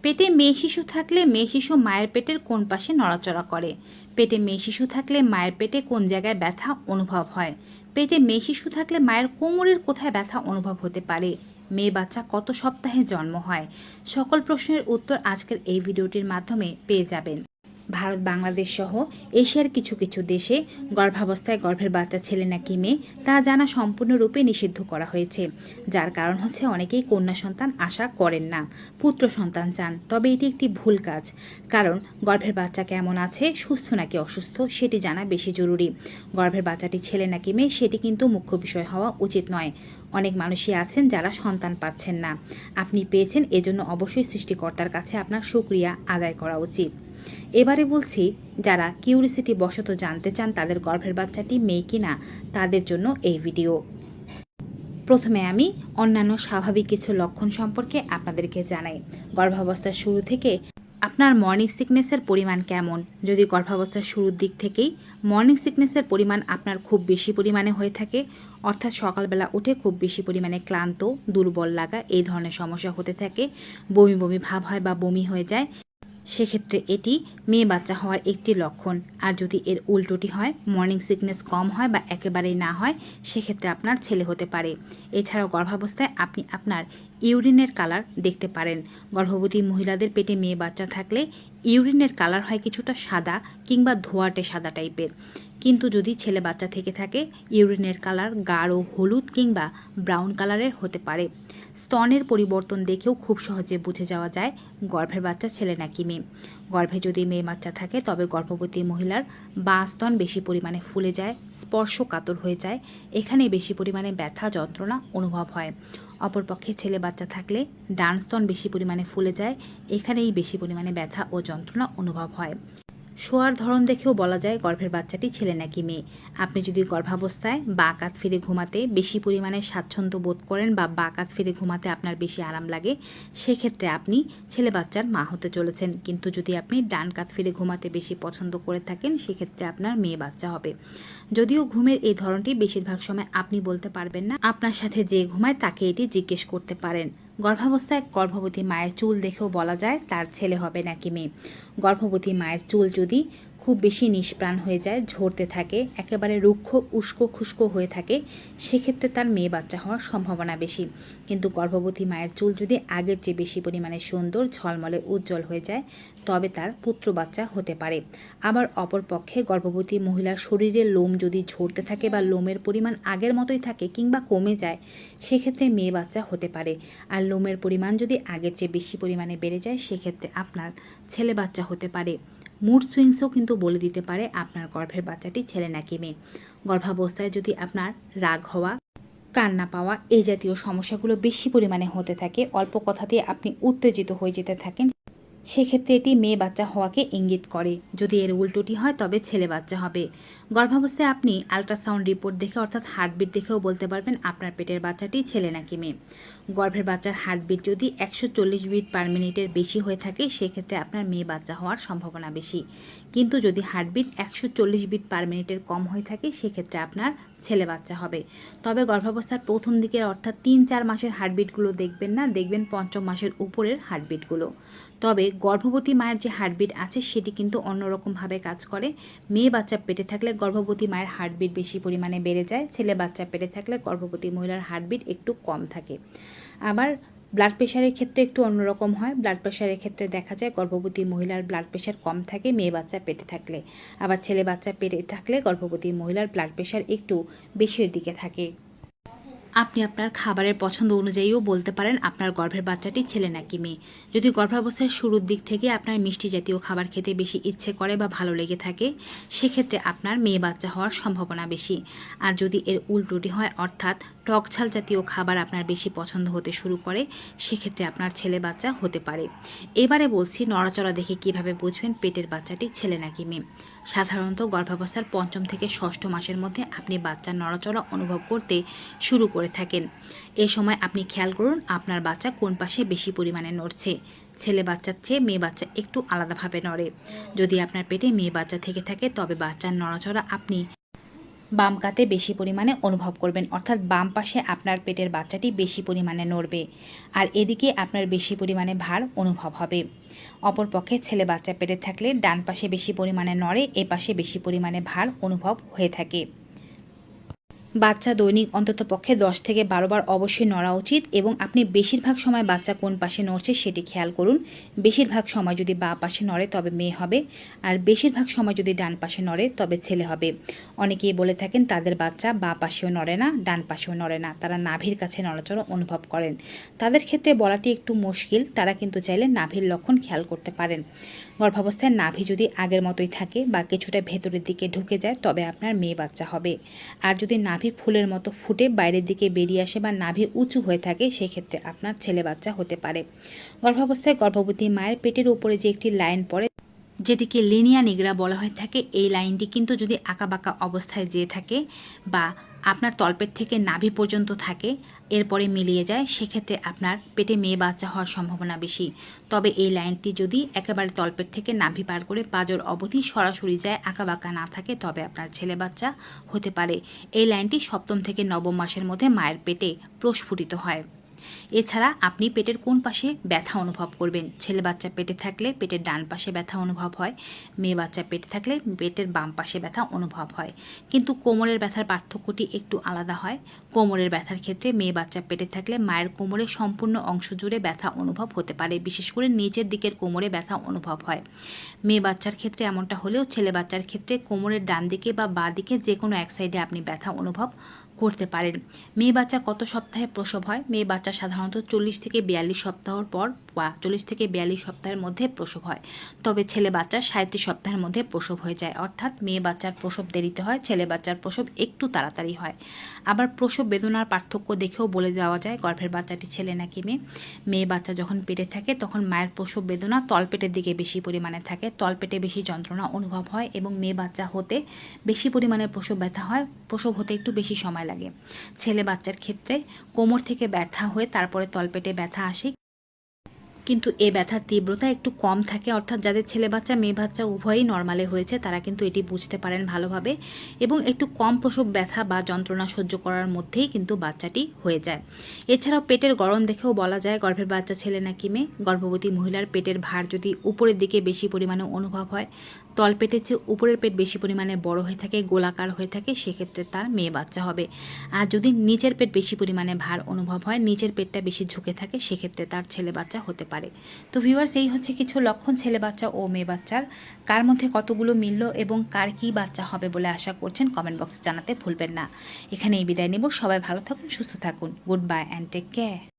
পেটে মেয়ে শিশু থাকলে মেয়ে শিশু মায়ের পেটের কোন পাশে নড়াচড়া করে? পেটে মেয়ে শিশু থাকলে মায়ের পেটে কোন জায়গায় ব্যথা অনুভব হয়? পেটে মেয়ে শিশু থাকলে মায়ের কোমরের কোথায় ব্যথা অনুভব হতে পারে? মেয়ে বাচ্চা কত সপ্তাহে জন্ম হয়? সকল প্রশ্নের উত্তর আজকের এই ভিডিওটির মাধ্যমে পেয়ে যাবেন। ভারত, বাংলাদেশ সহ এশিয়ার কিছু কিছু দেশে গর্ভাবস্থায় গর্ভের বাচ্চা ছেলে নাকি মেয়ে তা জানা সম্পূর্ণরূপে নিষিদ্ধ করা হয়েছে। যার কারণ হচ্ছে অনেকেই কন্যা সন্তান আশা করেন না, পুত্র সন্তান চান। তবে এটি একটি ভুল কাজ, কারণ গর্ভের বাচ্চা কেমন আছে, সুস্থ নাকি অসুস্থ সেটি জানা বেশি জরুরি। গর্ভের বাচ্চাটি ছেলে নাকি মেয়ে সেটি কিন্তু মুখ্য বিষয় হওয়া উচিত নয়। অনেক মানুষই আছেন যারা সন্তান পাচ্ছেন না, আপনি পেয়েছেন, এজন্য অবশ্যই সৃষ্টিকর্তার কাছে আপনার শুকরিয়া আদায় করা উচিত। এবারে বলছি, যারা কিউরিসিটি বশত জানতে চান তাদের গর্ভের বাচ্চাটি মেয়ে কিনা, তাদের জন্য এই ভিডিও। প্রথমে আমি অন্যান্য স্বাভাবিক কিছু লক্ষণ সম্পর্কে আপনাদেরকে জানাই। গর্ভাবস্থার শুরু থেকে আপনার মর্নিং সিকনেসের পরিমাণ কেমন? যদি গর্ভাবস্থার শুরুর দিক থেকেই মর্নিং সিকনেসের পরিমাণ আপনার খুব বেশি পরিমাণে হয়ে থাকে, অর্থাৎ সকালবেলা উঠে খুব বেশি পরিমাণে ক্লান্ত, দুর্বল লাগা এই ধরনের সমস্যা হতে থাকে, বমি বমি ভাব হয় বা বমি হয়ে যায়, সেক্ষেত্রে এটি মেয়ে বাচ্চা হওয়ার একটি লক্ষণ। আর যদি এর উল্টোটি হয়, মর্নিং সিকনেস কম হয় বা একেবারেই না হয়, সেক্ষেত্রে আপনার ছেলে হতে পারে। এছাড়াও গর্ভাবস্থায় আপনি আপনার ইউরিনের কালার দেখতে পারেন। গর্ভবতী মহিলাদের পেটে মেয়ে বাচ্চা থাকলে ইউরিনের কালার হয় কিছুটা সাদা কিংবা ধোঁয়াটে সাদা টাইপের, কিন্তু যদি ছেলে বাচ্চা থেকে থাকে ইউরিনের কালার গাঢ় হলুদ কিংবা ব্রাউন কালারের হতে পারে। স্তনের পরিবর্তন দেখেও খুব সহজে বুঝে যাওয়া যায় গর্ভের বাচ্চা ছেলে নাকি মেয়ে। গর্ভে যদি মেয়ে বাচ্চা থাকে তবে গর্ভবতী মহিলার বাঁ স্তন বেশি পরিমাণে ফুলে যায়, স্পর্শকাতর হয়ে যায়, এখানে বেশি পরিমাণে ব্যথা যন্ত্রণা অনুভব হয়। অপরপক্ষে ছেলে বাচ্চা থাকলে ডান স্তন বেশি পরিমাণে ফুলে যায়, এখানেই বেশি পরিমাণে ব্যথা ও যন্ত্রণা অনুভব হয়। শোয়ার ধরন দেখেও বলা যায় গর্ভের বাচ্চাটি ছেলে নাকি মেয়ে। আপনি যদি গর্ভাবস্থায় বাঁ কাত ফিরে ঘুমাতে বেশি পরিমাণে স্বাচ্ছন্দ্য বোধ করেন বা বাঁ কাত ফিরে ঘুমাতে আপনার বেশি আরাম লাগে, সেক্ষেত্রে আপনি ছেলে বাচ্চার মা হতে চলেছেন। কিন্তু যদি আপনি ডান কাত ফিরে ঘুমাতে বেশি পছন্দ করে থাকেন, সেক্ষেত্রে আপনার মেয়ে বাচ্চা হবে। যদিও ঘুমের এই ধরনটি বেশিরভাগ সময় আপনি বলতে পারবেন না, আপনার সাথে যে ঘুমায় তাকে এটি জিজ্ঞেস করতে পারেন। গর্ভাবস্থায় গর্ভবতী মায়ের চুল দেখেও বলা যায় তার ছেলে হবে নাকি মেয়ে। গর্ভবতী মায়ের চুল যদি খুব বেশি নিষ্প্রাণ হয়ে যায়, ঝরতে থাকে, একেবারে রুক্ষ উস্কো খুস্কো হয়ে থাকে, সেক্ষেত্রে তার মেয়ে বাচ্চা হওয়ার সম্ভাবনা বেশি। কিন্তু গর্ভবতী মায়ের চুল যদি আগের চেয়ে বেশি পরিমাণে সুন্দর ঝলমলে উজ্জ্বল হয়ে যায়, তবে তার পুত্র বাচ্চা হতে পারে। আবার অপরপক্ষে গর্ভবতী মহিলার শরীরের লোম যদি ঝরতে থাকে বা লোমের পরিমাণ আগের মতোই থাকে কিংবা কমে যায়, সেক্ষেত্রে মেয়ে বাচ্চা হতে পারে। আর লোমের পরিমাণ যদি আগের চেয়ে বেশি পরিমাণে বেড়ে যায়, সেক্ষেত্রে আপনার ছেলে বাচ্চা হতে পারে। মুড সুইংসও কিন্তু বলে দিতে পারে আপনার গর্ভের বাচ্চাটি ছেলে নাকি মেয়ে। গর্ভাবস্থায় যদি আপনার রাগ হওয়া, কান্না পাওয়া এই জাতীয় সমস্যাগুলো বেশি পরিমাণে হতে থাকে, অল্প কথাতে আপনি উত্তেজিত হয়ে যেতে থাকেন, সেক্ষেত্রে এটি মেয়ে বাচ্চা হওয়াকে ইঙ্গিত করে। যদি এর উল্টোটি হয় তবে ছেলে বাচ্চা হবে। গর্ভাবস্থায় আপনি আল্ট্রাসাউন্ড রিপোর্ট দেখে অর্থাৎ হার্টবিট দেখেও বলতে পারবেন আপনার পেটের বাচ্চাটি ছেলে নাকি মেয়ে। গর্ভের বাচ্চার হার্টবিট যদি 140 বিট পার মিনিটের বেশি হয়ে থাকে, সেক্ষেত্রে আপনার মেয়ে বাচ্চা হওয়ার সম্ভাবনা বেশি। কিন্তু যদি হার্টবিট 140 বিট পার মিনিটের কম হয়ে থাকে, সেক্ষেত্রে আপনার ছেলে বাচ্চা হবে। তবে গর্ভাবস্থার প্রথম দিকের অর্থাৎ 3-4 মাসের হার্টবিটগুলো দেখবেন না, দেখবেন 5ম মাসের উপরের হার্টবিটগুলো। তবে গর্ভবতী মায়ের যে হার্টবিট আছে সেটি কিন্তু অন্যরকমভাবে কাজ করে। মেয়ে বাচ্চা পেটে থাকলে গর্ভবতী মায়ের হার্টবিট বেশি পরিমাণে বেড়ে যায়, ছেলে বাচ্চা পেটে থাকলে গর্ভবতী মহিলার হার্টবিট একটু কম থাকে। আবার ব্লাড প্রেশারের ক্ষেত্রে একটু অন্যরকম হয়। ব্লাড প্রেশারের ক্ষেত্রে দেখা যায় গর্ভবতী মহিলার ব্লাড প্রেশার কম থাকে মেয়ে বাচ্চা পেটে থাকলে, আবার ছেলে বাচ্চা পেটে থাকলে গর্ভবতী মহিলার ব্লাড প্রেশার একটু বেশির দিকে থাকে। আপনি আপনার খাবারের পছন্দ অনুযায়ীও বলতে পারেন আপনার গর্ভের বাচ্চাটি ছেলে নাকি মেয়ে। যদি গর্ভাবস্থার শুরুর দিক থেকে আপনার মিষ্টি জাতীয় খাবার খেতে বেশি ইচ্ছে করে বা ভালো লেগে থাকে, সেক্ষেত্রে আপনার মেয়ে বাচ্চা হওয়ার সম্ভাবনা বেশি। আর যদি এর উল্টোটি হয়, অর্থাৎ টক ঝাল জাতীয় খাবার আপনার বেশি পছন্দ হতে শুরু করে, সেক্ষেত্রে আপনার ছেলে বাচ্চা হতে পারে। এবারে বলছি নড়াচড়া দেখে কিভাবে বুঝবেন পেটের বাচ্চাটি ছেলে নাকি মেয়ে। সাধারণত গর্ভাবস্থার 5ম থেকে 6ষ্ঠ মাসের মধ্যে আপনি বাচ্চার নড়াচড়া অনুভব করতে শুরু করে থাকেন। এ সময় আপনি খেয়াল করুন আপনার বাচ্চা কোন পাশে বেশি পরিমাণে নড়ছে। ছেলে বাচ্চার চেয়ে মেয়ে বাচ্চা একটু আলাদাভাবে নড়ে। যদি আপনার পেটে মেয়ে বাচ্চা থেকে থাকে তবে বাচ্চার নড়াচড়া আপনি বাম কাতে বেশি পরিমাণে অনুভব করবেন, অর্থাৎ বাম পাশে আপনার পেটের বাচ্চাটি বেশি পরিমাণে নড়বে আর এদিকে আপনার বেশি পরিমাণে ভার অনুভব হবে। অপরপক্ষে ছেলে বাচ্চা পেটে থাকলে ডান পাশে বেশি পরিমাণে নড়ে, এ পাশে বেশি পরিমাণে ভার অনুভব হয়ে থাকে। বাচ্চা দৈনিক অন্ততপক্ষে 10 থেকে 12 বার অবশ্যই নড়া উচিত এবং আপনি বেশিরভাগ সময় বাচ্চা কোন পাশে নড়ছে সেটি খেয়াল করুন। বেশিরভাগ সময় যদি বাঁ পাশে নড়ে তবে মেয়ে হবে, আর বেশিরভাগ সময় যদি ডান পাশে নড়ে তবে ছেলে হবে। অনেকেই বলে থাকেন তাদের বাচ্চা বাঁ পাশেও নড়ে না, ডান পাশেও নড়ে না, তারা নাভির কাছে নড়াচড়া অনুভব করেন। তাদের ক্ষেত্রে বলাটি একটু মুশকিল, তারা কিন্তু চাইলে নাভির লক্ষণ খেয়াল করতে পারেন। গর্ভাবস্থায় নাভি যদি আগের মতোই থাকে বা কিছুটা ভেতরের দিকে ঢুকে যায় তবে আপনার মেয়ে বাচ্চা হবে। আর যদি নাভি ফুলের মতো ফুটে বাইরের দিকে বেরিয়ে আসে বা নাভি উঁচু হয়ে থাকে সেক্ষেত্রে আপনার ছেলে বাচ্চা হতে পারে। গর্ভাবস্থায় গর্ভবতী মায়ের পেটের উপরে যে একটি লাইন পড়ে, যেটিকে লিনিয়া নিগ্রা বলা হয়ে থাকে, এই লাইনটি কিন্তু যদি আঁকাবাঁকা অবস্থায় যেয়ে থাকে বা আপনার তলপেট থেকে নাভি পর্যন্ত থাকে এরপরে মিলিয়ে যায় সেক্ষেত্রে আপনার পেটে মেয়ে বাচ্চা হওয়ার সম্ভাবনা বেশি। তবে এই লাইনটি যদি একেবারে তলপেট থেকে নাভি পার করে পাঁজর অবধি সরাসরি যায়, আঁকাবাঁকা না থাকে, তবে আপনার ছেলে বাচ্চা হতে পারে। এই লাইনটি সপ্তম থেকে নবম মাসের মধ্যে মায়ের পেটে প্রস্ফুটিত হয়। এছাড়া আপনি পেটের কোন পাশে ব্যথা অনুভব করবেন। ছেলে বাচ্চা পেটে থাকলে পেটের ডান পাশে ব্যথা অনুভব হয়, মেয়ে বাচ্চা পেটে থাকলে পেটের বাম পাশে ব্যথা অনুভব হয়। কিন্তু কোমরের ব্যথার পার্থক্যটি একটু আলাদা হয়। কোমরের ব্যথার ক্ষেত্রে মেয়ে বাচ্চা পেটে থাকলে মায়ের কোমরের সম্পূর্ণ অংশ জুড়ে ব্যথা অনুভব হতে পারে, বিশেষ করে নিচের দিকের কোমরে ব্যথা অনুভব হয়। মেয়ে বাচ্চার ক্ষেত্রে এমনটা হলেও ছেলে বাচ্চার ক্ষেত্রে কোমরের ডান দিকে বা বাঁ দিকে যে কোনো এক সাইডে আপনি ব্যথা অনুভব করতে পারেন। মেয়ে বাচ্চা কত সপ্তাহে প্রসব হয়? মেয়ে বাচ্চা সাধারণত 40 থেকে 42 সপ্তাহর পর বা 40 থেকে 42 সপ্তাহের মধ্যে প্রসব হয়। তবে ছেলে বাচ্চা 37 সপ্তাহের মধ্যে প্রসব হয়ে যায়, অর্থাৎ মেয়ে বাচ্চার প্রসব দেরিতে হয়, ছেলে বাচ্চার প্রসব একটু তাড়াতাড়ি হয়। আবার প্রসব বেদনার পার্থক্য দেখেও বলে দেওয়া যায় গর্ভের বাচ্চাটি ছেলে নাকি মেয়ে। মেয়ে বাচ্চা যখন পেটে থাকে তখন মায়ের প্রসব বেদনা তলপেটের দিকে বেশি পরিমাণে থাকে, তলপেটে বেশি যন্ত্রণা অনুভব হয় এবং মেয়ে বাচ্চা হতে বেশি পরিমাণে প্রসব ব্যথা হয়, প্রসব হতে একটু বেশি সময় লাগে। ছেলে বাচ্চার ক্ষেত্রে কোমর থেকে ব্যথা হয়ে তারপরে তলপেটে ব্যথা আসে, কিন্তু এ ব্যথার তীব্রতা একটু কম থাকে, অর্থাৎ যাদের ছেলে বাচ্চা মেয়ে বাচ্চা উভয়ই নর্মালে হয়েছে তারা কিন্তু এটি বুঝতে পারেন ভালোভাবে এবং একটু কম প্রসব ব্যথা বা যন্ত্রণা সহ্য করার মধ্যেই কিন্তু বাচ্চাটি হয়ে যায়। এছাড়াও পেটের গড়ন দেখেও বলা যায় গর্ভের বাচ্চা ছেলে নাকি মেয়ে। গর্ভবতী মহিলার পেটের ভার যদি উপরের দিকে বেশি পরিমাণে অনুভব হয়, তলপেটের চেয়ে উপরের পেট বেশি পরিমাণে বড় হয়ে থাকে, গোলাকার হয়ে থাকে, সেক্ষেত্রে তার মেয়ে বাচ্চা হবে। আর যদি নিচের পেট বেশি পরিমাণে ভার অনুভব হয়, নিচের পেটটা বেশি ঝুঁকে থাকে, সেক্ষেত্রে তার ছেলে বাচ্চা হতে পারে। তো ভিউয়ার্স, এই হচ্ছে কিছু লক্ষণ ছেলে বাচ্চা ও মেয়ে বাচ্চার। কার মধ্যে কতগুলো মিলল এবং কার কী বাচ্চা হবে বলে আশা করছেন কমেন্ট বক্সে জানাতে ভুলবেন না। এখানেই বিদায় নেব। সবাই ভালো থাকুন, সুস্থ থাকুন। Good bye and take care.